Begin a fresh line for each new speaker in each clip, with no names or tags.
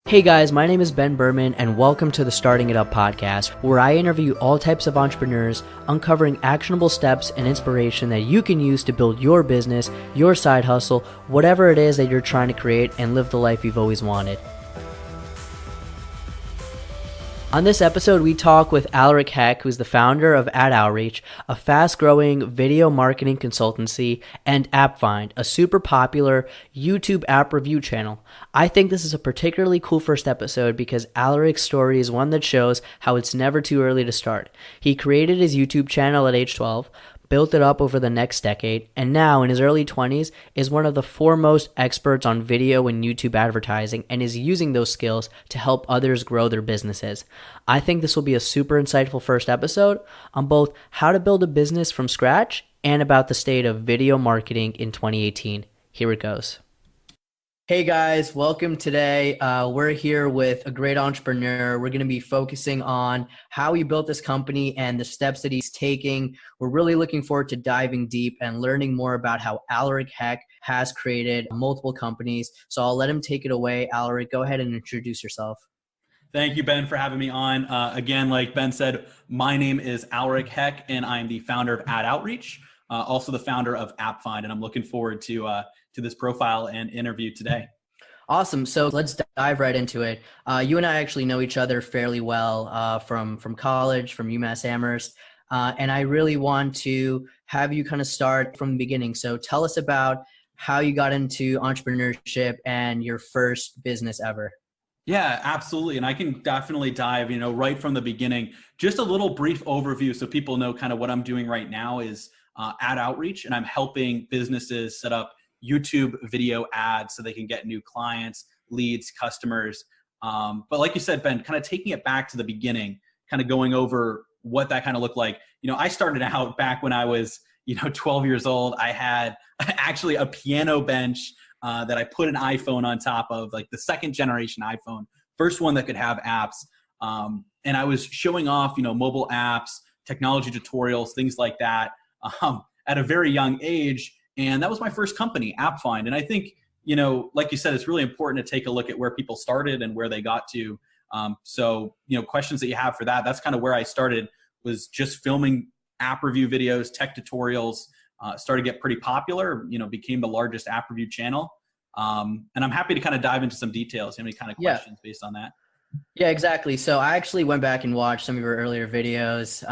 Hey guys, my name is Ben Berman and welcome to the Starting It Up podcast, where I interview all types of entrepreneurs, uncovering actionable steps and inspiration that you can use to build your business, your side hustle, whatever it is that you're trying to create and live the life you've always wanted. On this episode, we talk with Aleric Heck, who's the founder of AdOutreach, a fast-growing video marketing consultancy, and AppFind, a super popular YouTube app review channel. I think this is a particularly cool first episode because Aleric's story is one that shows how it's never too early to start. He created his YouTube channel at age 12, built it up over the next decade, and now in his early 20s is one of the foremost experts on video and YouTube advertising and is using those skills to help others grow their businesses. I think this will be a super insightful first episode on both how to build a business from scratch and about the state of video marketing in 2018. Here it goes. Hey guys, welcome today. We're here with a great entrepreneur. We're going to be focusing on how he built this company and the steps that he's taking. We're really looking forward to diving deep and learning more about how Alaric Heck has created multiple companies. So I'll let him take it away. Alaric, go ahead and introduce yourself.
Thank you, Ben, for having me on. Again, like Ben said, my name is Aleric Heck, and I'm the founder of AdOutreach, also the founder of AppFind, and I'm looking forward to this profile and interview today.
Awesome. So let's dive right into it. You and I actually know each other fairly well from college, from UMass Amherst, and I really want to have you kind of start from the beginning. So tell us about how you got into entrepreneurship and your first business ever.
Yeah, absolutely. And I can definitely dive, right from the beginning. Just a little brief overview so people know kind of what I'm doing right now is AdOutreach, and I'm helping businesses set up YouTube video ads so they can get new clients, leads, customers. But like you said, Ben, kind of taking it back to the beginning, kind of going over what that kind of looked like. I started out back when I was, 12 years old. I had actually a piano bench that I put an iPhone on top of, like the second generation iPhone, first one that could have apps. And I was showing off, mobile apps, technology tutorials, things like that at a very young age. And that was my first company, AppFind. And I think, like you said, it's really important to take a look at where people started and where they got to. So, questions that you have for that, that's kind of where I started, was just filming app review videos, tech tutorials, started to get pretty popular, became the largest app review channel. And I'm happy to kind of dive into some details. Any kind of questions based on that?
Yeah, exactly. So I actually went back and watched some of your earlier videos.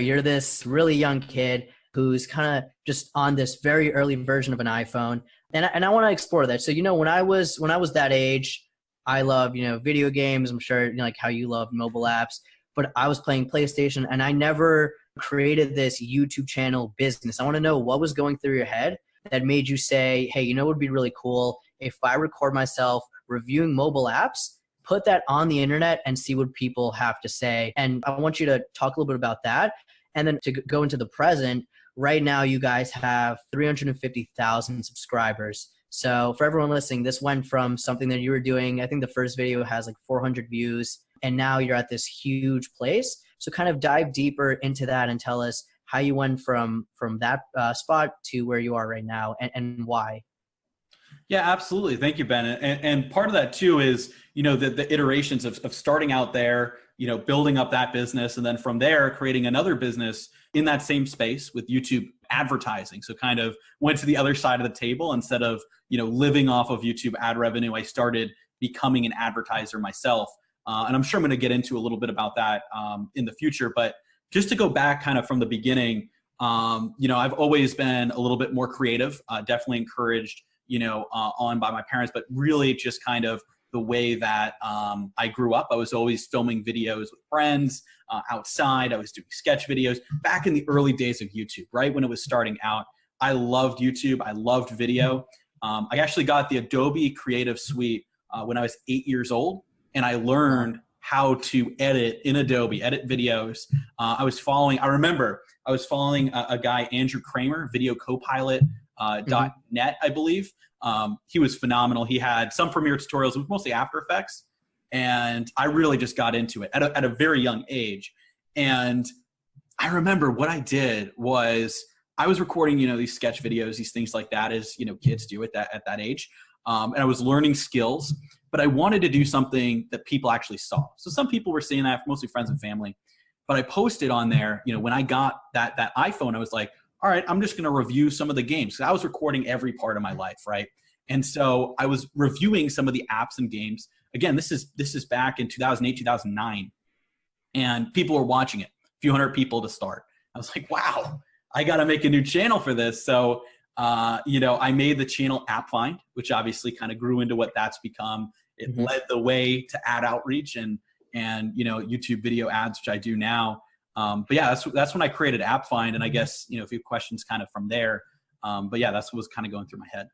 You're this really young kid who's kind of just on this very early version of an iPhone. And I want to explore that. So, when I was that age, I loved, video games. I'm sure, like how you love mobile apps, but I was playing PlayStation and I never created this YouTube channel business. I want to know what was going through your head that made you say, hey, it would be really cool if I record myself reviewing mobile apps, put that on the internet and see what people have to say. And I want you to talk a little bit about that. And then to go into the present, right now you guys have 350,000 subscribers. So for everyone listening, this went from something that you were doing, I think the first video has like 400 views, and now you're at this huge place. So kind of dive deeper into that and tell us how you went from that spot to where you are right now and why.
Yeah, absolutely. Thank you, Ben. And part of that too is, the iterations of starting out there, building up that business, and then from there creating another business in that same space with YouTube advertising. So kind of went to the other side of the table. Instead of, living off of YouTube ad revenue, I started becoming an advertiser myself. And I'm sure I'm going to get into a little bit about that in the future. But just to go back kind of from the beginning, I've always been a little bit more creative, definitely encouraged, on by my parents, but really just kind of the way that I grew up. I was always filming videos with friends outside. I was doing sketch videos back in the early days of YouTube, right when it was starting out. I loved YouTube. I loved video. I actually got the Adobe Creative Suite when I was 8 years old, and I learned how to edit in Adobe, edit videos. I remember I was following a guy, Andrew Kramer, videocopilot.net, I believe. He was phenomenal. He had some Premiere tutorials, it was mostly After Effects. And I really just got into it at a very young age. And I remember what I did was I was recording, these sketch videos, these things like that, as, kids do at that age. And I was learning skills. but I wanted to do something that people actually saw. So some people were seeing that, mostly friends and family. But I posted on there, when I got that iPhone, I was like, all right, I'm just going to review some of the games. So I was recording every part of my life, right? And so I was reviewing some of the apps and games. Again, this is back in 2008, 2009. And people were watching it, a few hundred people to start. I was like, wow, I got to make a new channel for this. So, I made the channel AppFind, which obviously kind of grew into what that's become. It led the way to AdOutreach and YouTube video ads, which I do now. But yeah, that's when I created AppFind. And I guess, a few questions kind of from there. But yeah, that's what was kind of going through my head.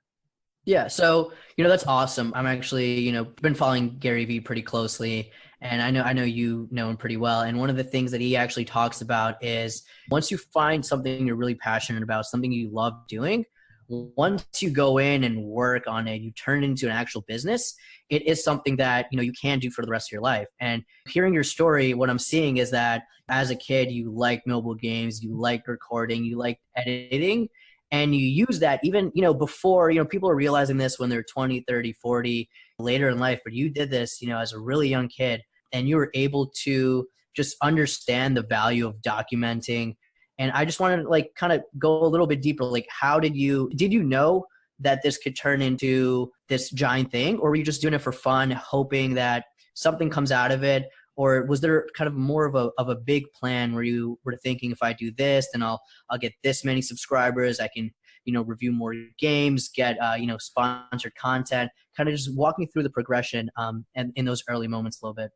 Yeah. So, that's awesome. I'm actually, been following Gary Vee pretty closely, and I know you know him pretty well. And one of the things that he actually talks about is once you find something you're really passionate about, something you love doing, once you go in and work on it, you turn it into an actual business. It is something that, you can do for the rest of your life. And hearing your story, what I'm seeing is that as a kid, you like mobile games, you like recording, you like editing, and you use that even, before, people are realizing this when they're 20, 30, 40, later in life. But you did this, as a really young kid, and you were able to just understand the value of documenting. And I just wanted to kind of go a little bit deeper. How did you know that this could turn into this giant thing, or were you just doing it for fun, hoping that something comes out of it? Or was there kind of more of a big plan where you were thinking, if I do this, then I'll get this many subscribers, I can, review more games, get, sponsored content? Kind of just walk me through the progression and in those early moments a little bit.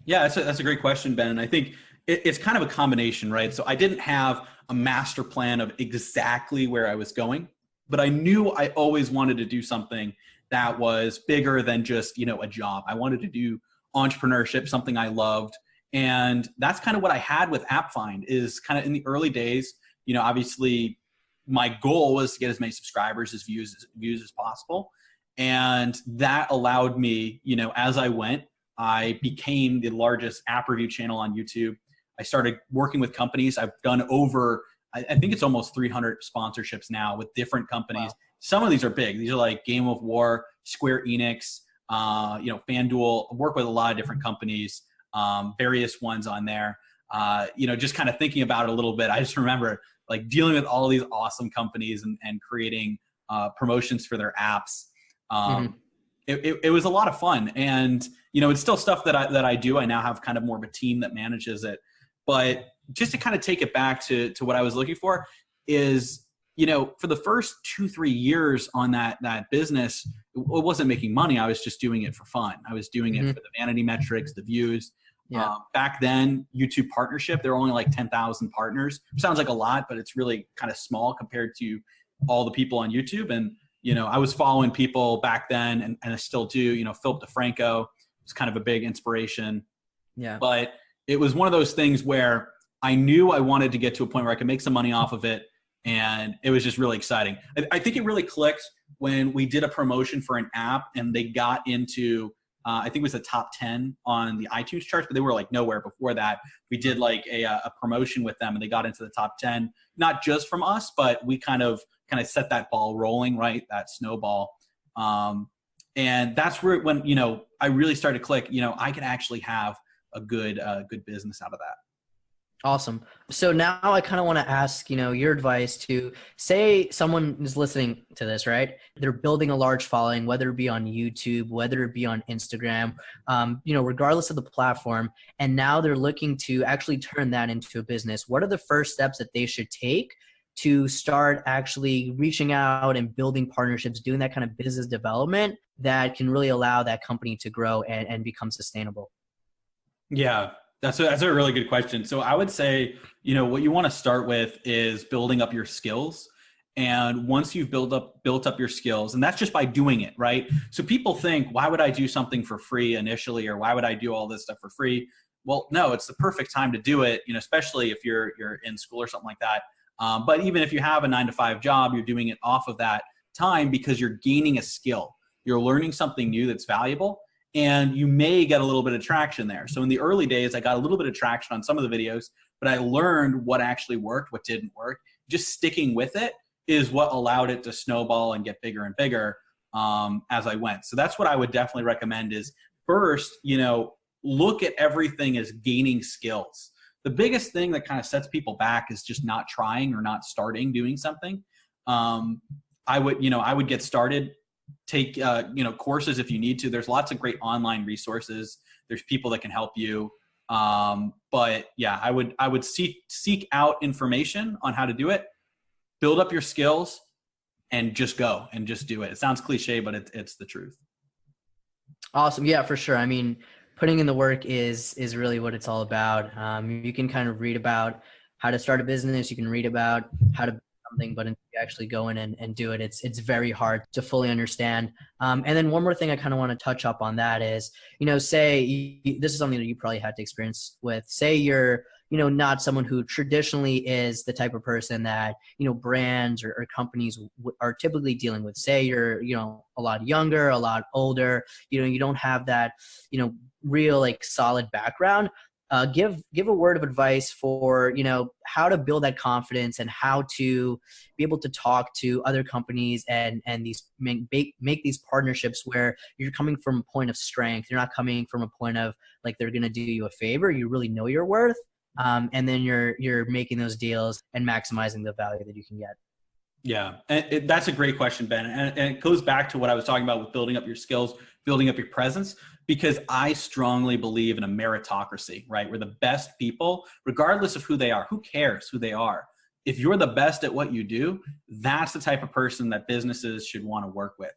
Yeah, that's a great question, Ben. And I think it's kind of a combination, right? So I didn't have a master plan of exactly where I was going, but I knew I always wanted to do something that was bigger than just, a job. I wanted to do entrepreneurship, something I loved. And that's kind of what I had with AppFind is kind of in the early days, obviously my goal was to get as many subscribers, as views as possible. And that allowed me, as I went, I became the largest app review channel on YouTube. I started working with companies. I've done over, I think it's almost 300 sponsorships now with different companies. Wow. Some of these are big. These are like Game of War, Square Enix, FanDuel. I work with a lot of different companies, various ones on there. Just kind of thinking about it a little bit, I just remember dealing with all these awesome companies and creating promotions for their apps. It was a lot of fun, and it's still stuff that I do. I now have kind of more of a team that manages it. But just to kind of take it back to what I was looking for is, for the first 2-3 years on that business, it wasn't making money. I was just doing it for fun. I was doing it for the vanity metrics, the views. Yeah. Back then, YouTube partnership, there were only like 10,000 partners. Sounds like a lot, but it's really kind of small compared to all the people on YouTube. And I was following people back then, and I still do. Philip DeFranco was kind of a big inspiration. Yeah. But it was one of those things where I knew I wanted to get to a point where I could make some money off of it, and it was just really exciting. I think it really clicked when we did a promotion for an app, and they got into, I think it was the top 10 on the iTunes charts, but they were nowhere before that. We did a promotion with them, and they got into the top 10, not just from us, but we kind of set that ball rolling, right? That snowball. And that's where, when, I really started to click, I can actually have a good business out of that.
Awesome. So now I kind of want to ask, your advice to, say someone is listening to this, right? They're building a large following, whether it be on YouTube, whether it be on Instagram, regardless of the platform. And now they're looking to actually turn that into a business. What are the first steps that they should take to start actually reaching out and building partnerships, doing that kind of business development that can really allow that company to grow and become sustainable?
Yeah, that's a really good question. So I would say, what you want to start with is building up your skills. And once you've built up your skills, and that's just by doing it, right? So people think, why would I do something for free initially? Or why would I do all this stuff for free? Well, no, it's the perfect time to do it, especially if you're in school or something like that. But even if you have a 9-to-5 job, you're doing it off of that time because you're gaining a skill. You're learning something new that's valuable, and you may get a little bit of traction there. So in the early days, I got a little bit of traction on some of the videos, but I learned what actually worked, what didn't work. Just sticking with it is what allowed it to snowball and get bigger and bigger. as I went. So that's what I would definitely recommend is first, look at everything as gaining skills. The biggest thing that kind of sets people back is just not trying or not starting doing something. I would get started, take, courses if you need to. There's lots of great online resources. There's people that can help you. But yeah, I would seek out information on how to do it, build up your skills, and just go and just do it. It sounds cliche, but it's the truth.
Awesome. Yeah, for sure. I mean, putting in the work is really what it's all about. You can kind of read about how to start a business. You can read about how to build something, but until you actually go in and do it, it's very hard to fully understand. And then one more thing I kind of want to touch up on that is, say this is something that you probably had to experience with, say you're, not someone who traditionally is the type of person that, brands or companies are typically dealing with. Say you're, a lot younger, a lot older, you don't have that, real like solid background. Give a word of advice for, how to build that confidence and how to be able to talk to other companies and these make these partnerships where you're coming from a point of strength. You're not coming from a point of like, they're going to do you a favor. You really know your worth. And then you're making those deals and maximizing the value that you can get.
Yeah, and that's a great question, Ben. And it goes back to what I was talking about with building up your skills, building up your presence, because I strongly believe in a meritocracy, right? Where the best people, regardless of who they are, who cares who they are? If you're the best at what you do, that's the type of person that businesses should want to work with.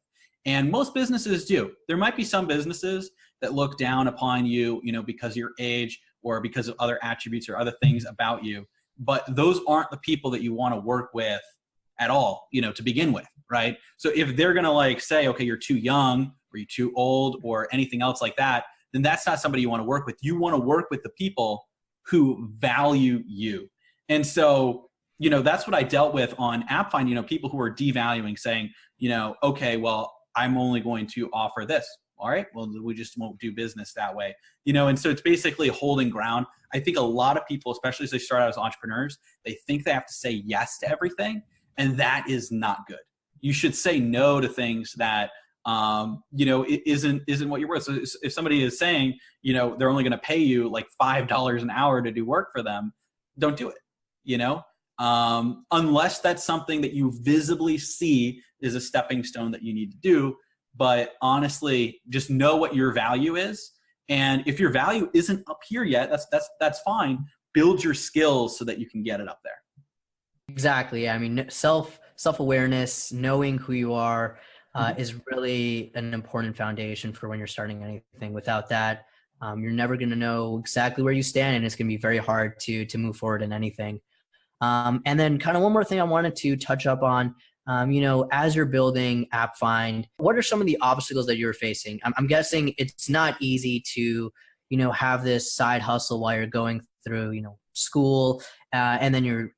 And most businesses do. There might be some businesses that look down upon you, because of your age or because of other attributes or other things about you. But those aren't the people that you want to work with at all, to begin with, right? So if they're going to say, okay, you're too young or you're too old or anything else like that, then that's not somebody you want to work with. You want to work with the people who value you. And so, that's what I dealt with on AppFind, people who are devaluing, saying, okay, well, I'm only going to offer this. All right, well, we just won't do business that way. And so it's basically holding ground. I think a lot of people, especially as they start out as entrepreneurs, they think they have to say yes to everything. And that is not good. You should say no to things that, it isn't what you're worth. So if somebody is saying, they're only going to pay you like $5 an hour to do work for them, don't do it, unless that's something that you visibly see is a stepping stone that you need to do. But honestly, just know what your value is. And if your value isn't up here yet, that's fine. Build your skills so that you can get it up there.
Exactly. I mean, self-awareness, knowing who you are is really an important foundation for when you're starting anything. Without that, you're never going to know exactly where you stand, and it's going to be very hard to move forward in anything. And then kind of one more thing I wanted to touch up on, as you're building AppFind, what are some of the obstacles that you're facing? I'm guessing it's not easy to, have this side hustle while you're going through, school, and then you're,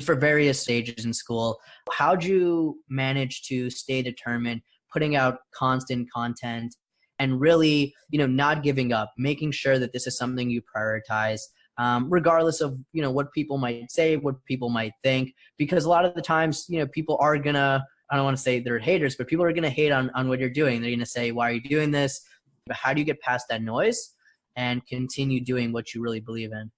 for various stages in school. How'd you manage to stay determined, putting out constant content and really, not giving up, making sure that this is something you prioritize, regardless of, what people might say, what people might think, because a lot of the times, people are gonna, I don't want to say they're haters, but people are going to hate on what you're doing. They're going to say, why are you doing this? But how do you get past that noise and continue doing what you really believe in?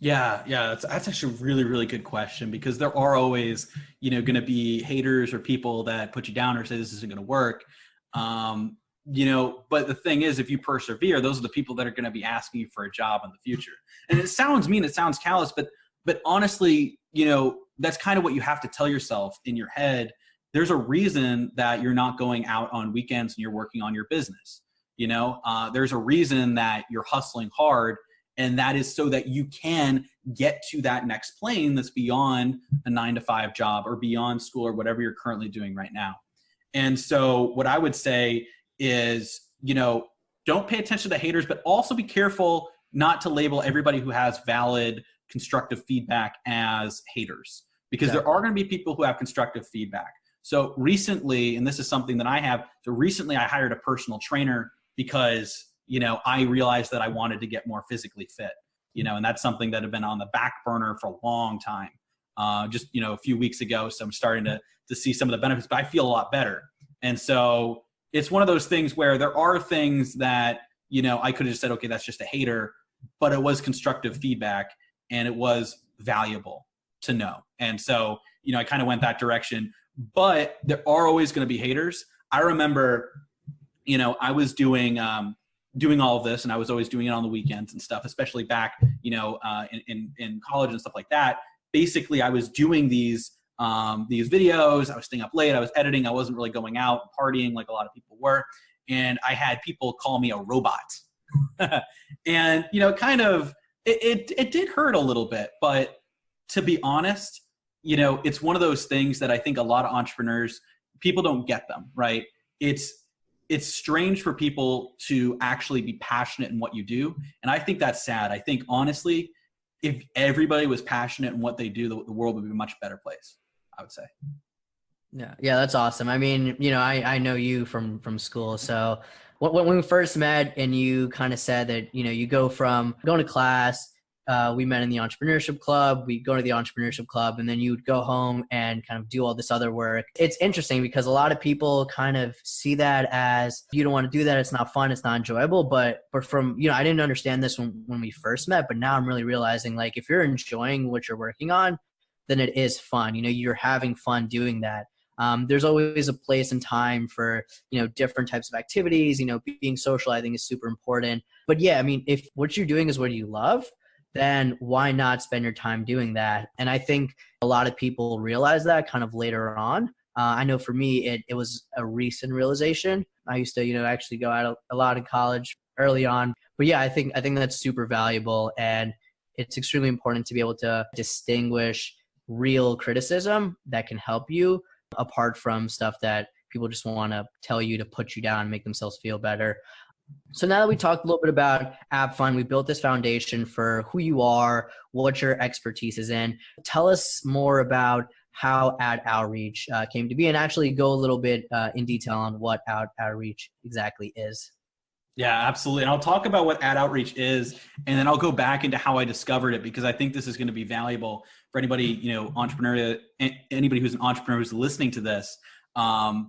Yeah, that's actually a really, really good question, because there are always, going to be haters or people that put you down or say this isn't going to work. But the thing is, if you persevere, those are the people that are going to be asking you for a job in the future. And it sounds mean, it sounds callous, but honestly, that's kind of what you have to tell yourself in your head. There's a reason that you're not going out on weekends and you're working on your business. There's a reason that you're hustling hard. And that is so that you can get to that next plane that's beyond a 9-to-5 job or beyond school or whatever you're currently doing right now. And so what I would say is, don't pay attention to the haters, but also be careful not to label everybody who has valid constructive feedback as haters, because there are going to be people who have constructive feedback. So recently, and this is something that I have, I hired a personal trainer because I realized that I wanted to get more physically fit, and that's something that had been on the back burner for a long time. Just, a few weeks ago. So I'm starting to see some of the benefits, but I feel a lot better. And so it's one of those things where there are things that, you know, I could have just said, okay, that's just a hater, but it was constructive feedback and it was valuable to know. And so, you know, I kind of went that direction, but there are always going to be haters. I remember, you know, I was doing all of this, and I was always doing it on the weekends and stuff, especially back, you know, in college and stuff like that. Basically, I was doing these videos. I was staying up late. I was editing. I wasn't really going out and partying like a lot of people were. And I had people call me a robot. And, you know, kind of, it did hurt a little bit. But to be honest, you know, it's one of those things that I think a lot of entrepreneurs, people don't get them, right? It's strange for people to actually be passionate in what you do. And I think that's sad. I think, honestly, if everybody was passionate in what they do, the world would be a much better place, I would say.
Yeah, that's awesome. I mean, you know, I know you from school. So when we first met and you kind of said that, you know, you go from going to class, we met in the Entrepreneurship Club, we go to the Entrepreneurship Club, and then you would go home and kind of do all this other work. It's interesting because a lot of people kind of see that as, you don't want to do that, it's not fun, it's not enjoyable. But from, you know, I didn't understand this when we first met, but now I'm really realizing, like, if you're enjoying what you're working on, then it is fun. You know, you're having fun doing that. There's always a place and time for, you know, different types of activities. You know, being social, I think, is super important. But yeah, I mean, if what you're doing is what you love, then why not spend your time doing that? And I think a lot of people realize that kind of later on. I know for me, it was a recent realization. I used to, you know, actually go out a lot in college early on. But yeah, I think that's super valuable. And it's extremely important to be able to distinguish real criticism that can help you, apart from stuff that people just want to tell you to put you down and make themselves feel better. So now that we talked a little bit about AppFind, we built this foundation for who you are, what your expertise is in. Tell us more about how AdOutreach came to be, and actually go a little bit in detail on what AdOutreach exactly is.
Yeah, absolutely. And I'll talk about what AdOutreach is, and then I'll go back into how I discovered it, because I think this is going to be valuable for anybody, you know, anybody who's an entrepreneur who's listening to this,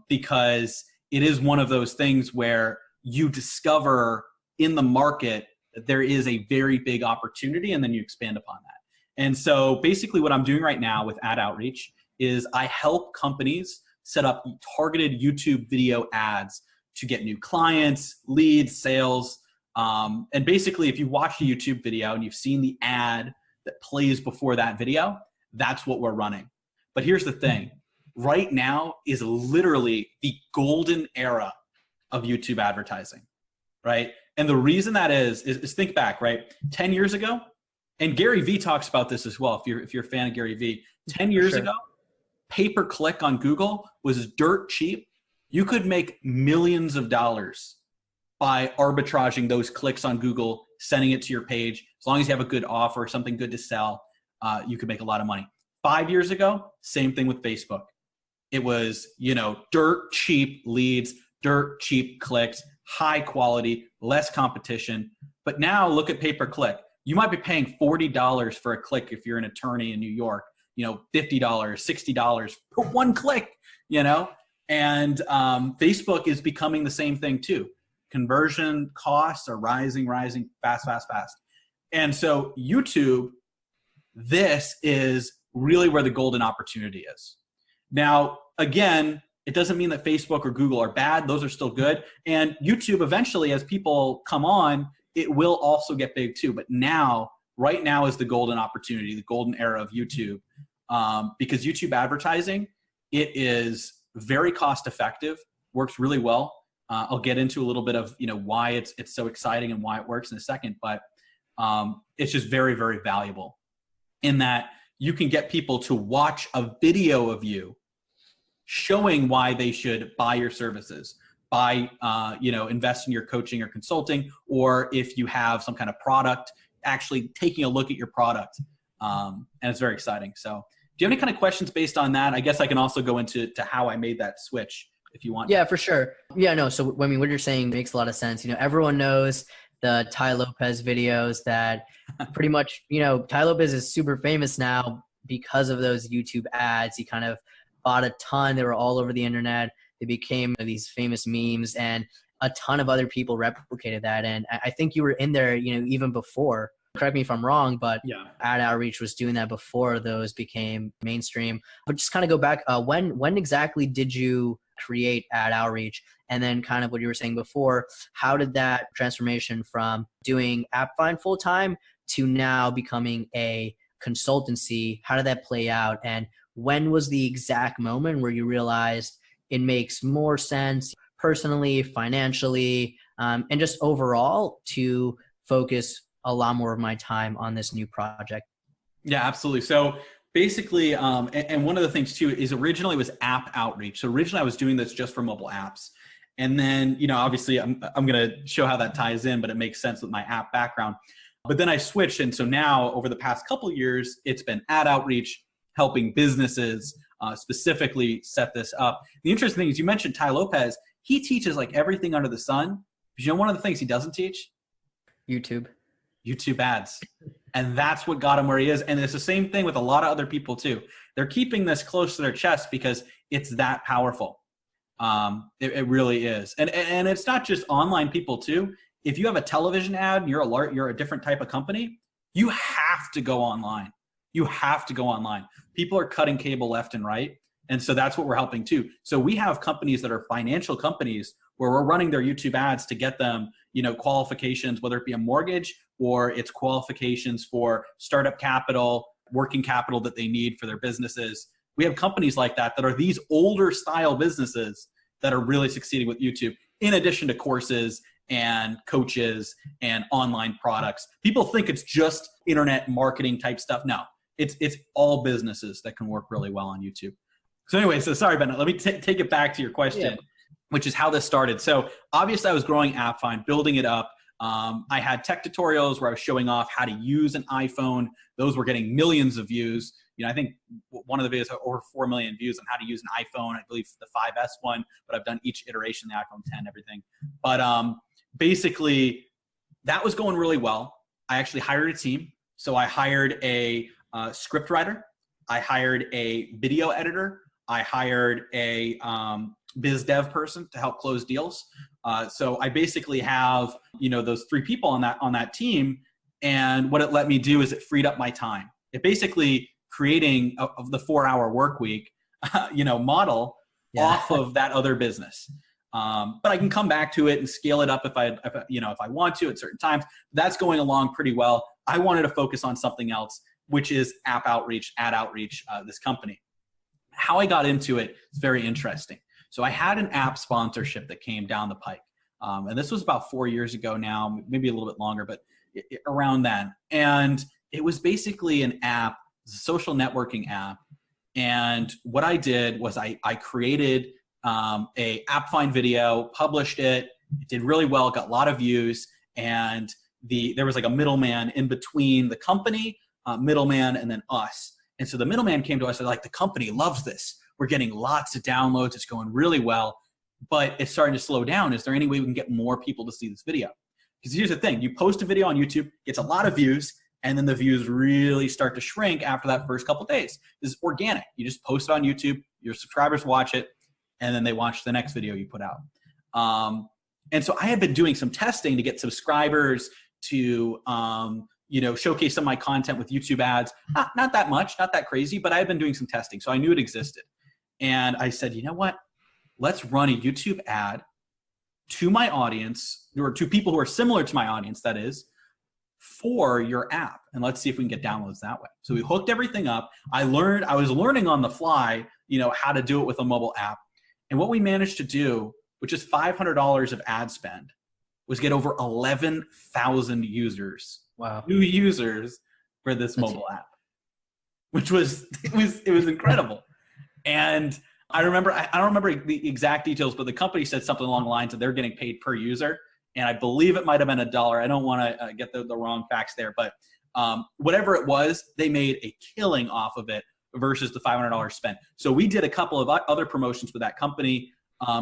because it is one of those things where you discover in the market that there is a very big opportunity, and then you expand upon that. And so basically what I'm doing right now with AdOutreach is I help companies set up targeted YouTube video ads to get new clients, leads, sales. And basically, if you watch a YouTube video and you've seen the ad that plays before that video, that's what we're running. But here's the thing. Right now is literally the golden era of YouTube advertising, right? And the reason that is think back, right? 10 years ago, and Gary Vee talks about this as well, if you're a fan of Gary Vee, 10 years ago, pay-per-click on Google was dirt cheap. You could make millions of dollars by arbitraging those clicks on Google, sending it to your page. As long as you have a good offer, something good to sell, you could make a lot of money. 5 years ago, same thing with Facebook. It was, you know, dirt cheap leads, dirt cheap clicks, high quality, less competition. But now look at pay-per-click. You might be paying $40 for a click if you're an attorney in New York, you know, $50, $60 for one click, you know? And Facebook is becoming the same thing too. Conversion costs are rising fast. And so YouTube, this is really where the golden opportunity is. Now, again, it doesn't mean that Facebook or Google are bad. Those are still good. And YouTube, eventually, as people come on, it will also get big too. But now, right now is the golden opportunity, the golden era of YouTube. Because YouTube advertising, it is very cost effective, works really well. I'll get into a little bit of, you know, why it's so exciting and why it works in a second, but it's just very, very valuable in that you can get people to watch a video of you showing why they should buy your services, you know, invest in your coaching or consulting, or if you have some kind of product, actually taking a look at your product. And it's very exciting. So do you have any kind of questions based on that? I guess I can also go into how I made that switch if you want.
Yeah, for sure. Yeah, no. So, I mean, what you're saying makes a lot of sense. You know, everyone knows the Ty Lopez videos that pretty much, you know, Ty Lopez is super famous now because of those YouTube ads. He kind of bought a ton. They were all over the internet. they became these famous memes, and a ton of other people replicated that. And I think you were in there, even before. Correct me if I'm wrong, but
Yeah.
AdOutreach was doing that before those became mainstream. But just kind of go back, when exactly did you create AdOutreach? And then kind of what you were saying before, how did that transformation from doing AppFind full time to now becoming a consultancy, how did that play out? And when was the exact moment where you realized it makes more sense personally, financially, and just overall to focus a lot more of my time on this new project?
Yeah, absolutely. So basically, and one of the things too is originally it was AppOutreach. So originally I was doing this just for mobile apps. And then, obviously I'm going to show how that ties in, but it makes sense with my app background. But then I switched. And so now over the past couple of years, it's been AdOutreach helping businesses specifically set this up. The interesting thing is you mentioned Ty Lopez. He teaches like everything under the sun. But one of the things he doesn't teach?
YouTube
ads. And that's what got him where he is. And it's the same thing with a lot of other people too. They're keeping this close to their chest because it's that powerful. It really is. And it's not just online people too. If you have a television ad and you're a different type of company, you have to go online. You have to go online. People are cutting cable left and right. And so that's what we're helping too. So we have companies that are financial companies where we're running their YouTube ads to get them, qualifications, whether it be a mortgage or it's qualifications for startup capital, working capital that they need for their businesses. We have companies like that are these older style businesses that are really succeeding with YouTube, in addition to courses and coaches and online products. People think it's just internet marketing type stuff. No, it's all businesses that can work really well on YouTube. So anyway, sorry, Bennett, let me take it back to your question, which is how this started. So obviously I was growing AppFind, building it up. I had tech tutorials where I was showing off how to use an iPhone. Those were getting millions of views. I think one of the videos had over 4 million views on how to use an iPhone. I believe the 5S one, but I've done each iteration, the iPhone 10, everything. But basically that was going really well. I actually hired a team. So I hired a script writer. I hired a video editor. I hired a biz dev person to help close deals. So I basically have, those 3 people on that team. And what it let me do is it freed up my time. It basically creating of the 4-hour work week, model off of that other business. But I can come back to it and scale it up if I want to at certain times. That's going along pretty well. I wanted to focus on something else, which is AdOutreach, this company. How I got into it is very interesting. So I had an app sponsorship that came down the pike. And this was about 4 years ago now, maybe a little bit longer, but around then. And it was basically an app, a social networking app. And what I did was I created a AppFind video, published it. It did really well, got a lot of views. And there was like a middleman in between the company, middleman, and then us. And so the middleman came to us and like, the company loves this. We're getting lots of downloads. It's going really well, but it's starting to slow down. Is there any way we can get more people to see this video? Because here's the thing. You post a video on YouTube, gets a lot of views, and then the views really start to shrink after that first couple of days. This is organic. You just post it on YouTube, your subscribers watch it, and then they watch the next video you put out. And so I had been doing some testing to get subscribers to showcase some of my content with YouTube ads. Not that much, not that crazy, but I had been doing some testing. So I knew it existed. And I said, you know what? Let's run a YouTube ad to my audience, or to people who are similar to my audience, that is, for your app. And let's see if we can get downloads that way. So we hooked everything up. I was learning on the fly, how to do it with a mobile app. And what we managed to do, which is $500 of ad spend, was get over 11,000 users.
Wow.
New users for this mobile app, which was incredible. And I don't remember the exact details, but the company said something along the lines of they're getting paid per user. And I believe it might've been $1. I don't want to get the wrong facts there, but whatever it was, they made a killing off of it versus the $500 spent. So we did a couple of other promotions with that company.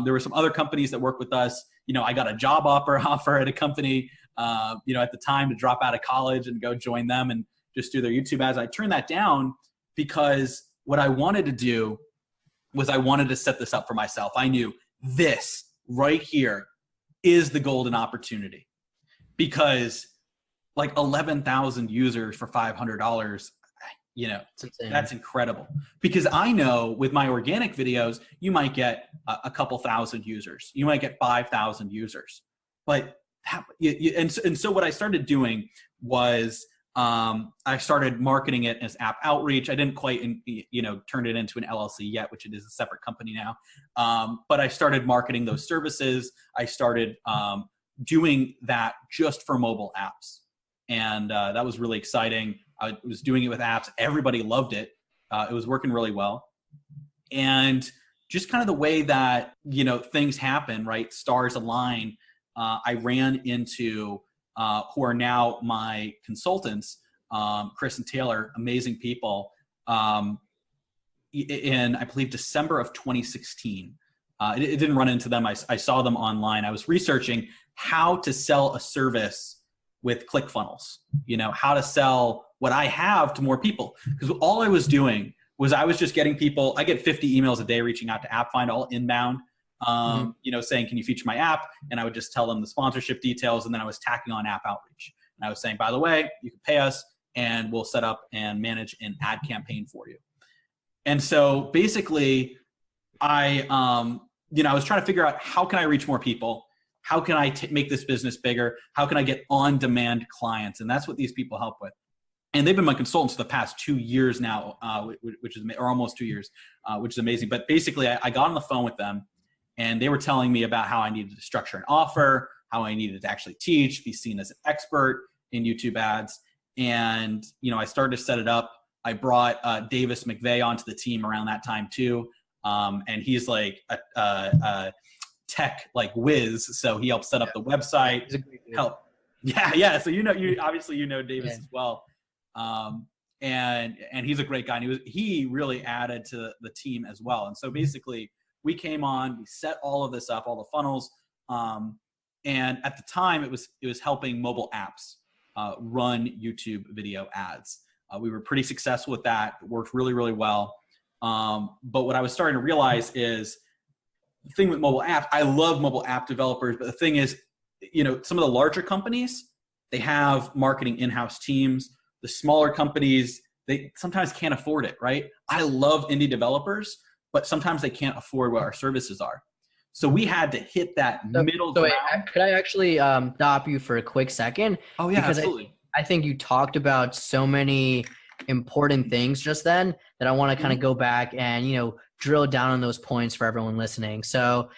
There were some other companies that worked with us. I got a job offer at a company, at the time, to drop out of college and go join them and just do their YouTube ads. I turned that down because what I wanted to do was I wanted to set this up for myself. I knew this right here is the golden opportunity, because like 11,000 users for $500, you know, that's incredible. Because I know with my organic videos, you might get a couple thousand users, you might get 5,000 users, but and so what I started doing was I started marketing it as AppOutreach. I didn't quite, turn it into an LLC yet, which it is a separate company now. But I started marketing those services. I started doing that just for mobile apps. And that was really exciting. I was doing it with apps. Everybody loved it. It was working really well. And just kind of the way that, things happen, right? Stars align. I ran into who are now my consultants, Chris and Taylor, amazing people, in, I believe, December of 2016. It didn't run into them. I saw them online. I was researching how to sell a service with ClickFunnels, how to sell what I have to more people. Because all I was doing was I was just getting people, I get 50 emails a day reaching out to AppFind, all inbound, saying, can you feature my app? And I would just tell them the sponsorship details. And then I was tacking on AppOutreach. And I was saying, by the way, you can pay us and we'll set up and manage an ad campaign for you. And so basically I was trying to figure out, how can I reach more people? How can I make this business bigger? How can I get on-demand clients? And that's what these people help with. And they've been my consultants for the past 2 years now, which is, or almost 2 years, which is amazing. But basically I got on the phone with them and they were telling me about how I needed to structure an offer, how I needed to actually teach, be seen as an expert in YouTube ads. And, I started to set it up. I brought Davis McVeigh onto the team around that time too. And he's like a tech like whiz. So he helped set up the website. Help. Yeah. So, you obviously, Davis as well. And he's a great guy. And he really added to the team as well. And so basically we came on, we set all of this up, all the funnels. And at the time it was helping mobile apps run YouTube video ads. We were pretty successful with that. It worked really, really well. But what I was starting to realize is the thing with mobile apps, I love mobile app developers, but the thing is, some of the larger companies, they have marketing in-house teams. The smaller companies, they sometimes can't afford it, right? I love indie developers, but sometimes they can't afford what our services are. So we had to hit that middle ground.
Could I actually stop you for a quick second?
Oh yeah,
because
absolutely.
I think you talked about so many important things just then that I want to kind of go back and, drill down on those points for everyone listening. So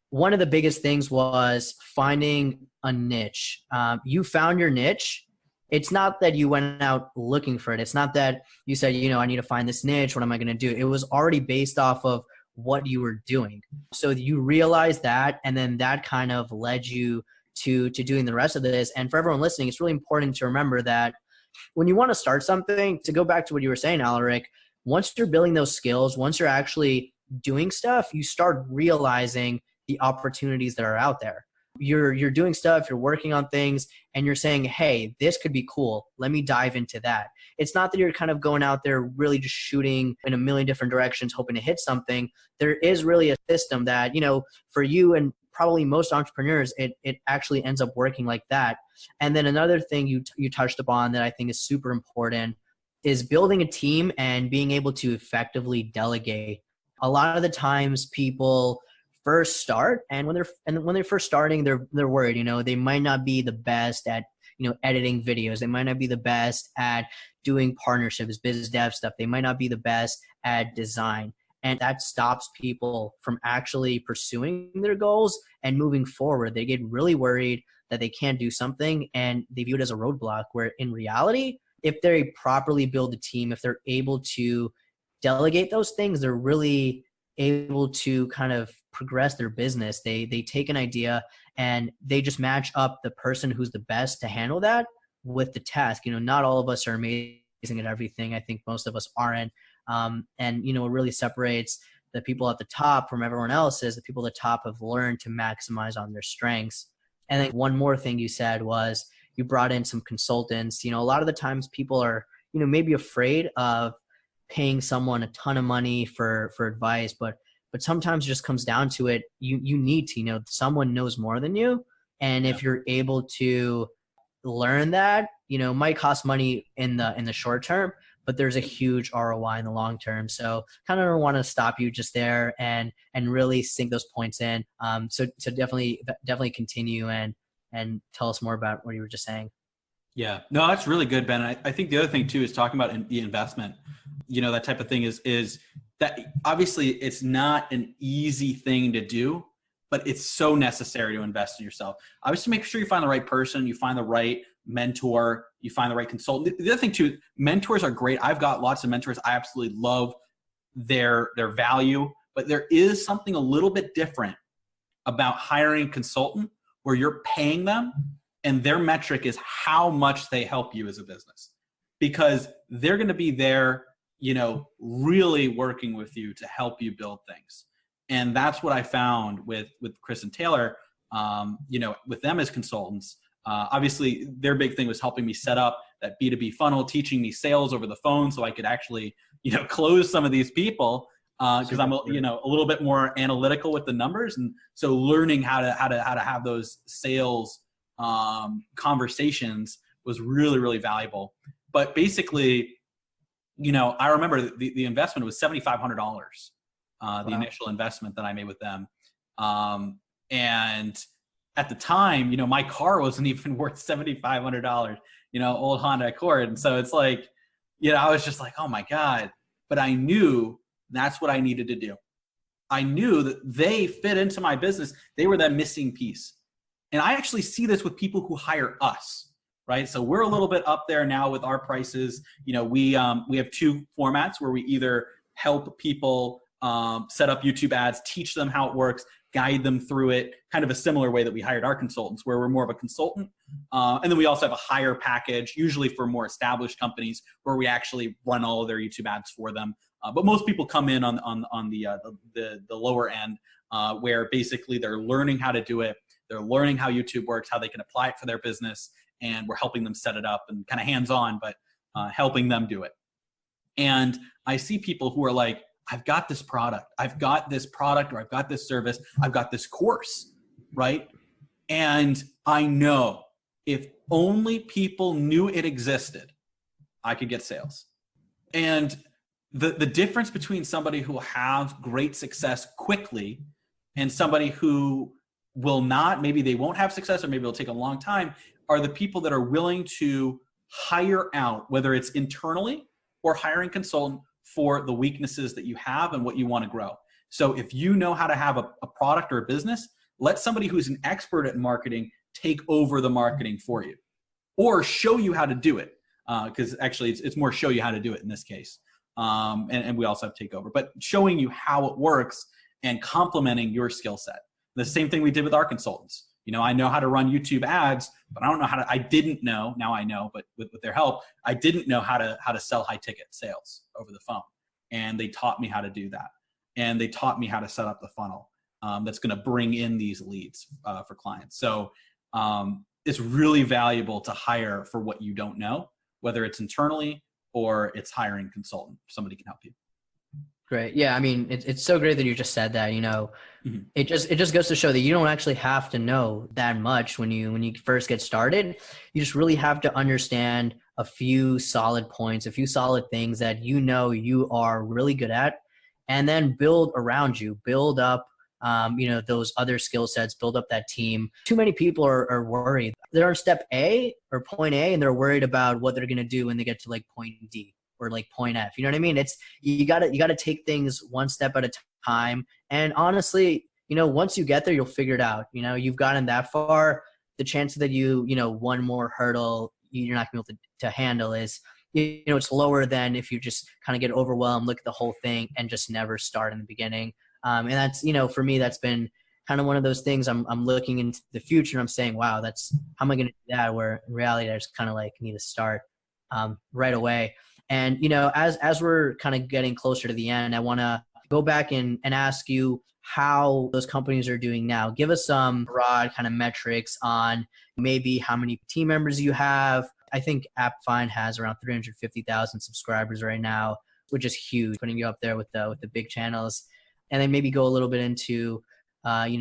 one of the biggest things was finding a niche. You found your niche. It's not that you went out looking for it. It's not that you said, I need to find this niche. What am I going to do? It was already based off of what you were doing. So you realized that, and then that kind of led you to doing the rest of this. And for everyone listening, it's really important to remember that when you want to start something, to go back to what you were saying, Alaric, once you're building those skills, once you're actually doing stuff, you start realizing the opportunities that are out there. You're doing stuff, you're working on things, and you're saying, hey, this could be cool. Let me dive into that. It's not that you're kind of going out there really just shooting in a million different directions, hoping to hit something. There is really a system that, for you and probably most entrepreneurs, it actually ends up working like that. And then another thing you touched upon that I think is super important is building a team and being able to effectively delegate. A lot of the times people first start, and when they're first starting, they're worried. They might not be the best at editing videos. They might not be the best at doing partnerships, biz dev stuff. They might not be the best at design, and that stops people from actually pursuing their goals and moving forward. They get really worried that they can't do something, and they view it as a roadblock. Where in reality, if they properly build a team, if they're able to delegate those things, they're really able to kind of progress their business. They take an idea and they just match up the person who's the best to handle that with the task. Not all of us are amazing at everything. I think most of us aren't. And what really separates the people at the top from everyone else is the people at the top have learned to maximize on their strengths. And then one more thing you said was you brought in some consultants. A lot of the times people are, maybe afraid of paying someone a ton of money for advice, but but sometimes it just comes down to it. You need to, someone knows more than you. And if you're able to learn that, it might cost money in the short term, but there's a huge ROI in the long term. So kind of want to stop you just there and really sink those points in. So definitely continue and tell us more about what you were just saying.
Yeah, no, that's really good, Ben. I think the other thing too is talking about the investment. That type of thing is that obviously it's not an easy thing to do, but it's so necessary to invest in yourself. Obviously, make sure you find the right person, you find the right mentor, you find the right consultant. The other thing too, mentors are great. I've got lots of mentors. I absolutely love their value, but there is something a little bit different about hiring a consultant where you're paying them and their metric is how much they help you as a business, because they're going to be there, really working with you to help you build things. And that's what I found with Chris and Taylor, with them as consultants. Obviously, their big thing was helping me set up that B2B funnel, teaching me sales over the phone so I could actually, close some of these people because I'm, a little bit more analytical with the numbers. And so learning how to have those sales conversations was really, really valuable. But basically, I remember the investment was $7,500. The initial investment that I made with them. And at the time, my car wasn't even worth $7,500, old Honda Accord. And so it's like, I was just like, oh my God, but I knew that's what I needed to do. I knew that they fit into my business. They were that missing piece. And I actually see this with people who hire us, right? So we're a little bit up there now with our prices. We have two formats where we either help people set up YouTube ads, teach them how it works, guide them through it, kind of a similar way that we hired our consultants, where we're more of a consultant. And then we also have a higher package, usually for more established companies, where we actually run all of their YouTube ads for them. But most people come in on the lower end, where basically they're learning how to do it. They're learning how YouTube works, how they can apply it for their business, and we're helping them set it up and kind of hands-on, but helping them do it. And I see people who are like, I've got this product, or I've got this service, I've got this course, right? And I know if only people knew it existed, I could get sales. And the difference between somebody who will have great success quickly and somebody who will not, maybe they won't have success, or maybe it'll take a long time, are the people that are willing to hire out, whether it's internally or hiring consultant, for the weaknesses that you have and what you want to grow. So if you know how to have a product or a business, let somebody who's an expert at marketing take over the marketing for you, or show you how to do it. Because actually it's more show you how to do it in this case. And we also have takeover, but showing you how it works and complementing your skill set. The same thing we did with our consultants. I know how to run YouTube ads, but I don't know I didn't know, now I know, but with their help, I didn't know how to sell high ticket sales over the phone. And they taught me how to do that. And they taught me how to set up the funnel that's going to bring in these leads for clients. So it's really valuable to hire for what you don't know, whether it's internally or it's hiring a consultant. Somebody can help you.
Great. Yeah. I mean, it's so great that you just said that, it just goes to show that you don't actually have to know that much when you first get started. You just really have to understand a few solid points, a few solid things that you are really good at, and then build around you, build up, those other skill sets, build up that team. Too many people are worried. They're on step A or point A, and they're worried about what they're going to do when they get to like point D or like point F. You know what I mean? It's, you gotta take things one step at a time. And honestly, once you get there, you'll figure it out. You've gotten that far. The chance that one more hurdle you're not going to be able to handle is, it's lower than if you just kind of get overwhelmed, look at the whole thing, and just never start in the beginning. And that's, for me, that's been kind of one of those things. I'm looking into the future and I'm saying, wow, how am I going to do that? Where in reality, I just kind of like need to start right away. And, as we're kind of getting closer to the end, I want to go back and ask you how those companies are doing now. Give us some broad kind of metrics on maybe how many team members you have. I think AppFind has around 350,000 subscribers right now, which is huge, putting you up there with the big channels. and then maybe go a little bit into,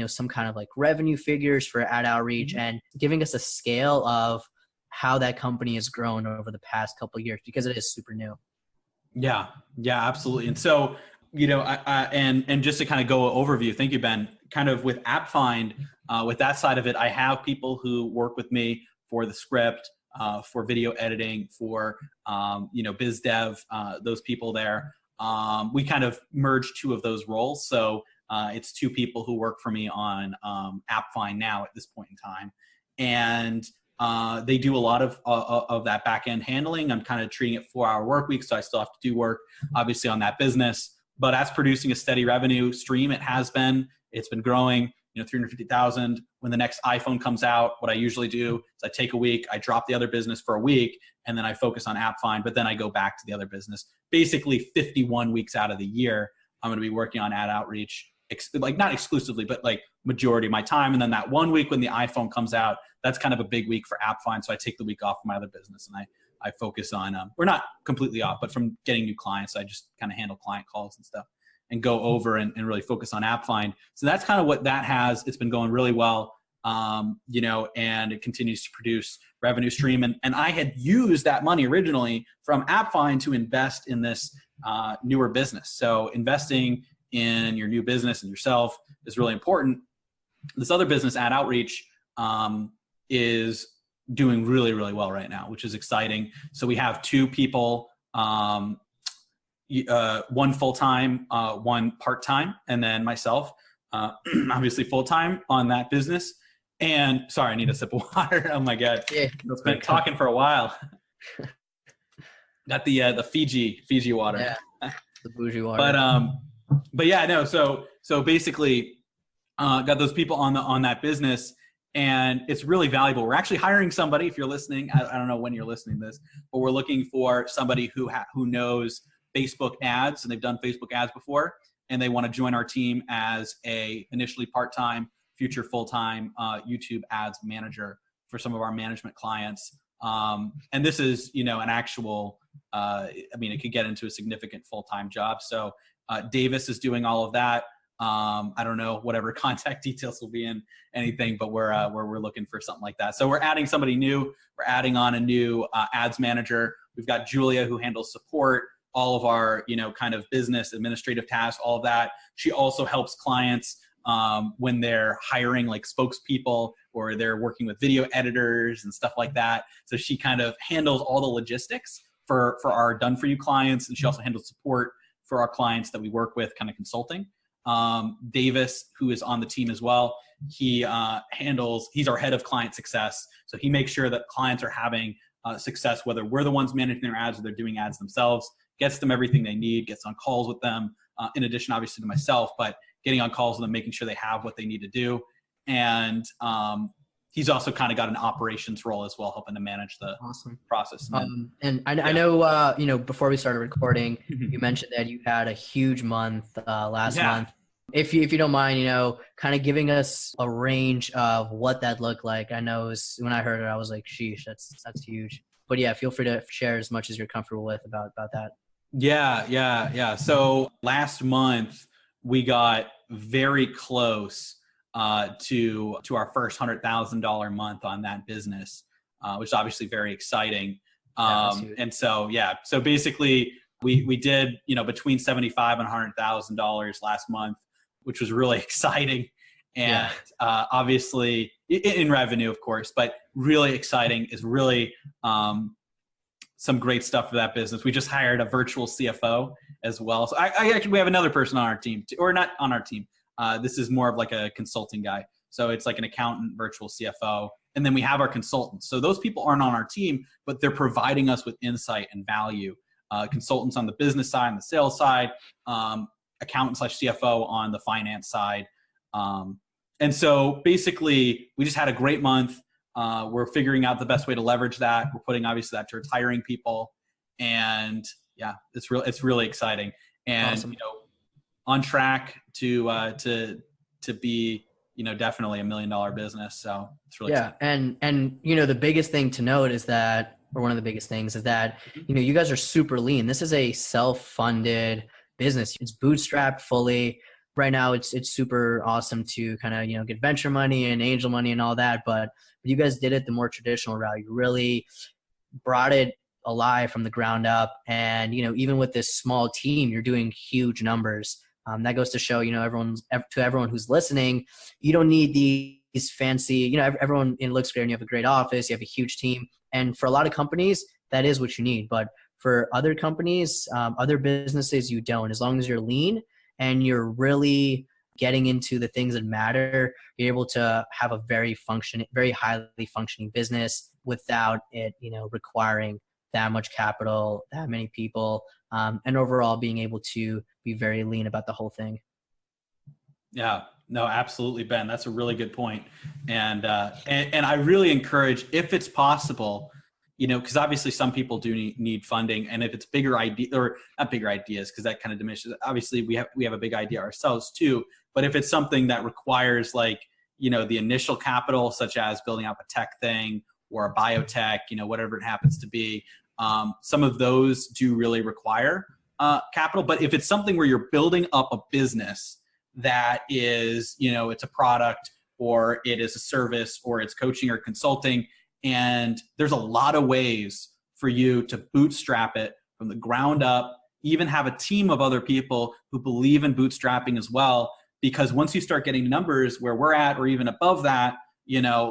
some kind of like revenue figures for AdOutreach and giving us a scale of how that company has grown over the past couple of years, because it is super new.
Yeah, absolutely. And so, and just to kind of go overview, thank you, Ben, kind of with AppFind, with that side of it, I have people who work with me for the script, for video editing, for, biz dev, those people there. We kind of merged two of those roles. So it's two people who work for me on AppFind now at this point in time. And they do a lot of that back end handling. I'm kind of treating it 4-hour work week, so I still have to do work, obviously, on that business. But that's producing a steady revenue stream. It's been growing. 350,000. When the next iPhone comes out, what I usually do is I take a week, I drop the other business for a week, and then I focus on AppFind. But then I go back to the other business. Basically, 51 weeks out of the year, I'm going to be working on AdOutreach. Like not exclusively, but like majority of my time. And then that 1 week when the iPhone comes out, that's kind of a big week for AppFind. So I take the week off from my other business and I focus on, we're not completely off, but from getting new clients, I just kind of handle client calls and stuff and go over and really focus on AppFind. So that's kind of what that has. It's been going really well, and it continues to produce revenue stream. And I had used that money originally from AppFind to invest in this newer business. So investing in your new business and yourself is really important. This other business, AdOutreach, is doing really, really well right now, which is exciting. So we have two people, one full-time, one part-time, and then myself, obviously full-time on that business. And sorry, I need a sip of water. Oh my God. Yeah, it's been talking for a while. Got the Fiji water.
Yeah, the bougie water.
But yeah, no. So basically, got those people on that business, and it's really valuable. We're actually hiring somebody. If you're listening, I don't know when you're listening to this, but we're looking for somebody who knows Facebook ads, and they've done Facebook ads before, and they want to join our team as a initially part-time, future full-time YouTube ads manager for some of our management clients. And this is, an actual. It could get into a significant full-time job. So. Davis is doing all of that. I don't know, whatever contact details will be in anything, but we're looking for something like that. So we're adding somebody new. We're adding on a new ads manager. We've got Julia, who handles support, all of our, kind of business administrative tasks, all of that. She also helps clients when they're hiring like spokespeople or they're working with video editors and stuff like that. So she kind of handles all the logistics for our done for you clients. And she also handles support for our clients that we work with, kind of consulting. Davis, who is on the team as well, he's our head of client success. So he makes sure that clients are having success, whether we're the ones managing their ads or they're doing ads themselves, gets them everything they need, gets on calls with them, in addition, obviously, to myself, but getting on calls with them, making sure they have what they need to do. And he's also kind of got an operations role as well, helping to manage the process.
And I know, before we started recording, you mentioned that you had a huge month last month. If you don't mind, kind of giving us a range of what that looked like. I know when I heard it, I was like, sheesh, that's huge. But yeah, feel free to share as much as you're comfortable with about that.
Yeah. So last month we got very close to our first $100,000 month on that business, which is obviously very exciting. And so basically we did, between $75,000 and $100,000 last month, which was really exciting. And obviously in revenue, of course, but really exciting is really some great stuff for that business. We just hired a virtual CFO as well. So we have another person on our team, or not on our team. This is more of like a consulting guy. So it's like an accountant, virtual CFO. And then we have our consultants. So those people aren't on our team, but they're providing us with insight and value. Consultants on the business side and the sales side, accountant / CFO on the finance side. And so basically we just had a great month. We're figuring out the best way to leverage that. We're putting obviously that towards hiring people, and it's really exciting. And awesome. On track to be definitely $1 million business. So it's really exciting.
And the biggest thing to note is that, or one of the biggest things is that you guys are super lean. This is a self-funded business. It's bootstrapped fully. right now it's super awesome to kind of, get venture money and angel money and all that. But you guys did it the more traditional route. You really brought it alive from the ground up. And, even with this small team, you're doing huge numbers. That goes to show, everyone who's listening, you don't need these fancy, everyone, it looks great and you have a great office, you have a huge team. And for a lot of companies, that is what you need. But for other companies, other businesses, you don't. As long as you're lean and you're really getting into the things that matter, you're able to have a very highly functioning business without it, requiring that much capital, that many people, and overall being able to be very lean about the whole thing.
Yeah, no, absolutely, Ben. That's a really good point. And I really encourage, if it's possible, because obviously some people do need funding, and if it's bigger idea, or not bigger ideas, because that kind of diminishes. Obviously, we have a big idea ourselves too. But if it's something that requires the initial capital, such as building up a tech thing or a biotech, whatever it happens to be, some of those do really require capital. But if it's something where you're building up a business that is, it's a product, or it is a service, or it's coaching or consulting, and there's a lot of ways for you to bootstrap it from the ground up, even have a team of other people who believe in bootstrapping as well. Because once you start getting numbers where we're at, or even above that,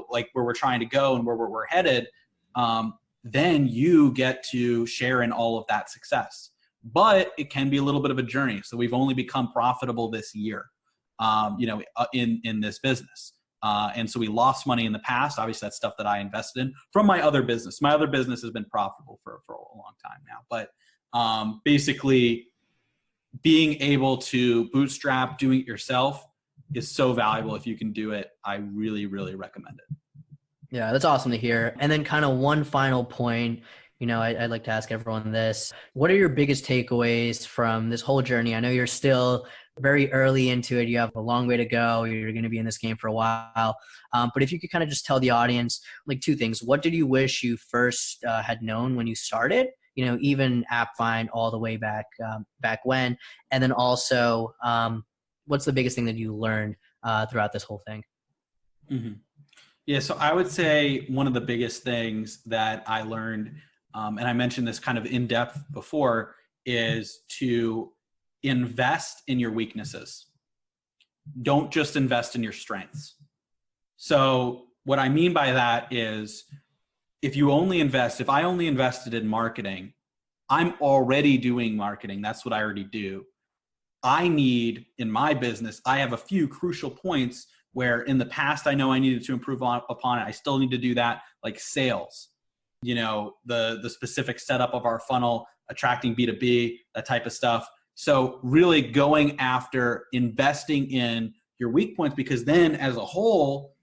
like where we're trying to go and where we're headed, then you get to share in all of that success. But it can be a little bit of a journey. So we've only become profitable this year, in this business. And so we lost money in the past. Obviously, that's stuff that I invested in from my other business. My other business has been profitable for a long time now. But basically, being able to bootstrap, doing it yourself is so valuable. If you can do it, I really, really recommend it.
Yeah, that's awesome to hear. And then kind of one final point, I'd like to ask everyone this. What are your biggest takeaways from this whole journey? I know you're still very early into it. You have a long way to go. You're going to be in this game for a while. But if you could kind of just tell the audience, two things. What did you wish you first had known when you started? Even AppFind all the way back when. And then also, what's the biggest thing that you learned throughout this whole thing?
Mm-hmm. Yeah, so I would say one of the biggest things that I learned, and I mentioned this kind of in depth before, is to invest in your weaknesses. Don't just invest in your strengths. So what I mean by that is, if I only invested in marketing, I'm already doing marketing. That's what I already do. In my business, I have a few crucial points where in the past I know I needed to improve upon it. I still need to do that, like sales, the specific setup of our funnel, attracting B2B, that type of stuff. So really going after investing in your weak points, because then as a whole,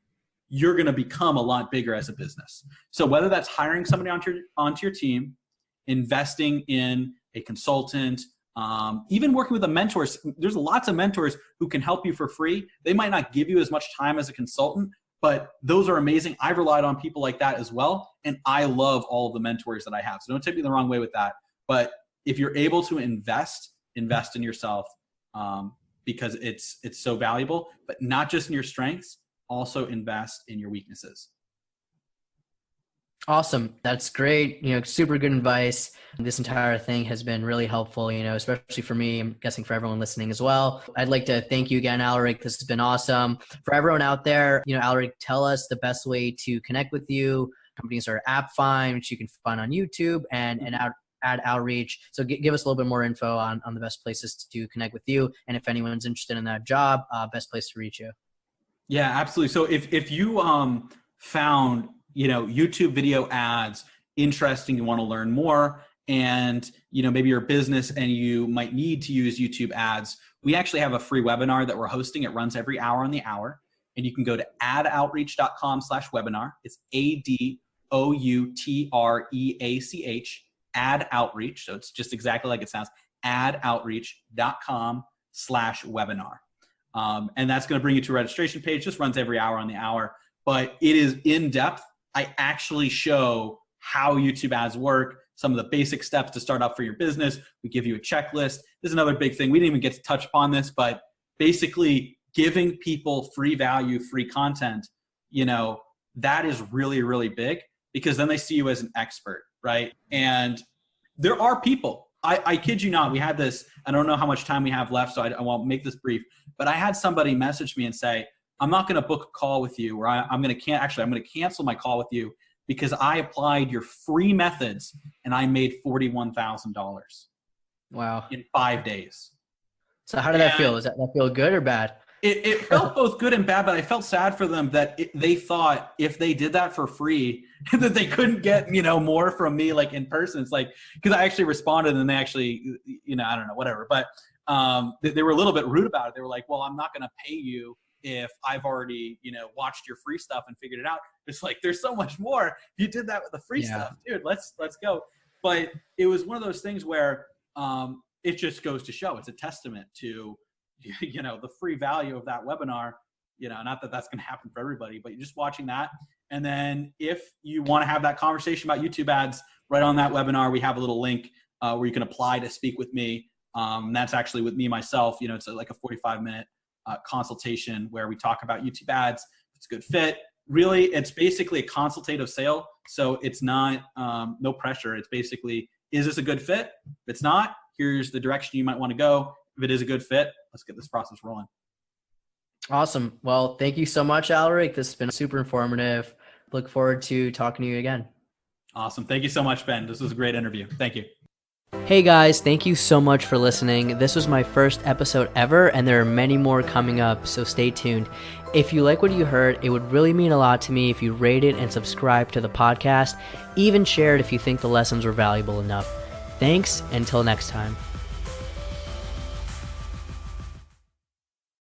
you're going to become a lot bigger as a business. So whether that's hiring somebody onto your team, investing in a consultant, even working with a mentor. There's lots of mentors who can help you for free. They might not give you as much time as a consultant, but those are amazing. I've relied on people like that as well. And I love all of the mentors that I have. So don't take me the wrong way with that. But if you're able to invest in yourself, because it's so valuable, but not just in your strengths, also invest in your weaknesses.
Awesome. That's great. Super good advice. This entire thing has been really helpful, especially for me. I'm guessing for everyone listening as well. I'd like to thank you again, Alaric. This has been awesome. For everyone out there, Alaric, tell us the best way to connect with you. Companies are AppFind, which you can find on YouTube, and AdOutreach. So give us a little bit more info on the best places to connect with you. And if anyone's interested in that job, best place to reach you.
Yeah, absolutely. So if you found YouTube video ads interesting, you want to learn more, and maybe your business and you might need to use YouTube ads, we actually have a free webinar that we're hosting. It runs every hour on the hour, and you can go to adoutreach.com/webinar. It's ADOUTREACH, AdOutreach. So it's just exactly like it sounds, adoutreach.com/webinar. And that's going to bring you to a registration page. Just runs every hour on the hour, but it is in depth. I actually show how YouTube ads work, some of the basic steps to start up for your business. We give you a checklist. This is another big thing. We didn't even get to touch upon this, but basically giving people free value, free content, that is really, really big, because then they see you as an expert, right? And there are people, I kid you not, we had this, I don't know how much time we have left, so I won't make this brief, but I had somebody message me and say, I'm not going to book a call with you, or I'm going to cancel my call with you because I applied your free methods and I made $41,000.
Wow.
In 5 days.
So how did that feel? Does that feel good or bad?
It felt both good and bad, but I felt sad for them that they thought if they did that for free, that they couldn't get, more from me, like in person. It's like, because I actually responded and they actually, I don't know, whatever. But they were a little bit rude about it. They were like, well, I'm not going to pay you if I've already, watched your free stuff and figured it out. It's like, there's so much more. If you did that with the free stuff, dude, let's go. But it was one of those things where it just goes to show, it's a testament to, the free value of that webinar, not that that's going to happen for everybody, but you're just watching that. And then if you want to have that conversation about YouTube ads, right on that webinar, we have a little link where you can apply to speak with me. That's actually with me, myself, it's like a 45-minute consultation where we talk about YouTube ads. If it's a good fit. Really, it's basically a consultative sale. So it's not, no pressure. It's basically, is this a good fit? If it's not, here's the direction you might want to go. If it is a good fit, let's get this process rolling.
Awesome. Well, thank you so much, Alaric. This has been super informative. Look forward to talking to you again.
Awesome. Thank you so much, Ben. This was a great interview. Thank you.
Hey guys, thank you so much for listening. This was my first episode ever, and there are many more coming up, so stay tuned. If you like what you heard, it would really mean a lot to me if you rated and subscribed to the podcast, even shared if you think the lessons were valuable enough. Thanks, until next time.